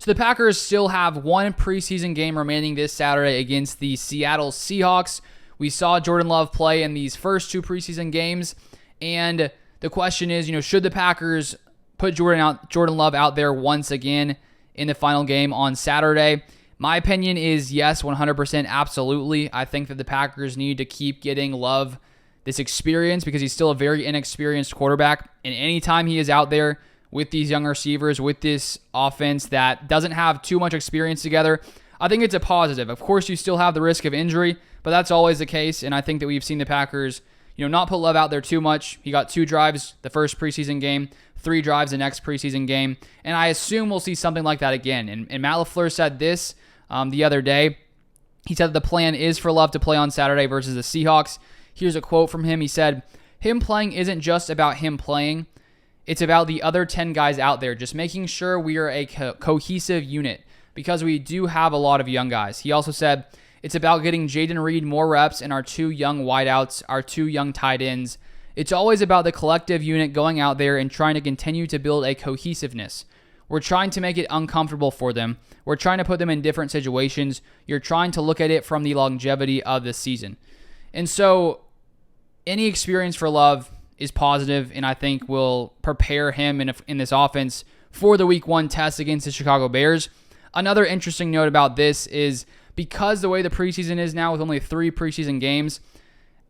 So the Packers still have one preseason game remaining this Saturday against the Seattle Seahawks. We saw Jordan Love play in these first two preseason games, and the question is, should the Packers put Jordan Love out there once again in the final game on Saturday? My opinion is yes, 100%, absolutely. I think that the Packers need to keep getting Love this experience because he's still a very inexperienced quarterback, and anytime he is out there with these young receivers, with this offense that doesn't have too much experience together, I think it's a positive. Of course, you still have the risk of injury, but that's always the case, and I think that we've seen the Packers, not put Love out there too much. He got 2 drives the first preseason game, 3 drives the next preseason game, and I assume we'll see something like that again. And Matt Lafleur said this the other day. He said that the plan is for Love to play on Saturday versus the Seahawks. Here's a quote from him. He said, "Him playing isn't just about him playing. It's about the other 10 guys out there, just making sure we are a cohesive unit because we do have a lot of young guys." He also said, "It's about getting Jaden Reed more reps and our 2 young wideouts, our 2 young tight ends. It's always about the collective unit going out there and trying to continue to build a cohesiveness. We're trying to make it uncomfortable for them. We're trying to put them in different situations. You're trying to look at it from the longevity of the season." And so any experience for Love is positive, and I think will prepare him in this offense for the Week 1 test against the Chicago Bears. Another interesting note about this is because the way the preseason is now with only 3 preseason games,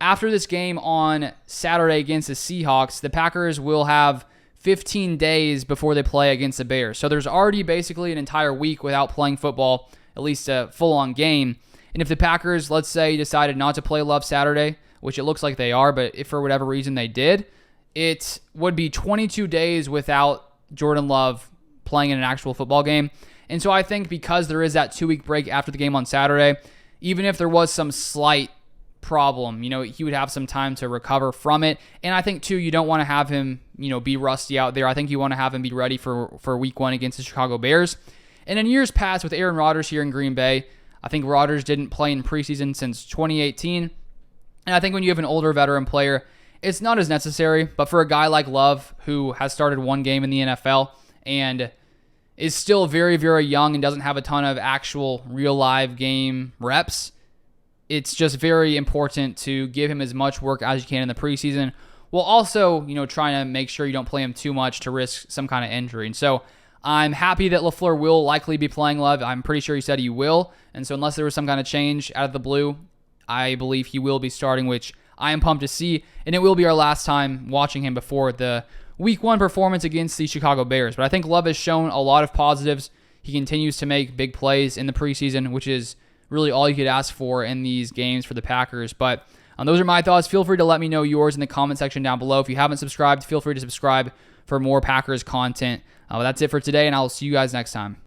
after this game on Saturday against the Seahawks, the Packers will have 15 days before they play against the Bears. So there's already basically an entire week without playing football, at least a full-on game. And if the Packers, let's say, decided not to play Love Saturday, which it looks like they are, but if for whatever reason they did, it would be 22 days without Jordan Love playing in an actual football game. And so I think because there is that 2-week break after the game on Saturday, even if there was some slight problem, he would have some time to recover from it. And I think, too, you don't want to have him, be rusty out there. I think you want to have him be ready for Week 1 against the Chicago Bears. And in years past with Aaron Rodgers here in Green Bay, I think Rodgers didn't play in preseason since 2018. And I think when you have an older veteran player, it's not as necessary. But for a guy like Love, who has started 1 game in the NFL and is still very, very young and doesn't have a ton of actual real live game reps, it's just very important to give him as much work as you can in the preseason, while also, trying to make sure you don't play him too much to risk some kind of injury. And so I'm happy that Lafleur will likely be playing Love. I'm pretty sure he said he will. And so unless there was some kind of change out of the blue, I believe he will be starting, which I am pumped to see. And it will be our last time watching him before the Week 1 performance against the Chicago Bears. But I think Love has shown a lot of positives. He continues to make big plays in the preseason, which is really all you could ask for in these games for the Packers. But those are my thoughts. Feel free to let me know yours in the comment section down below. If you haven't subscribed, feel free to subscribe for more Packers content. That's it for today, and I'll see you guys next time.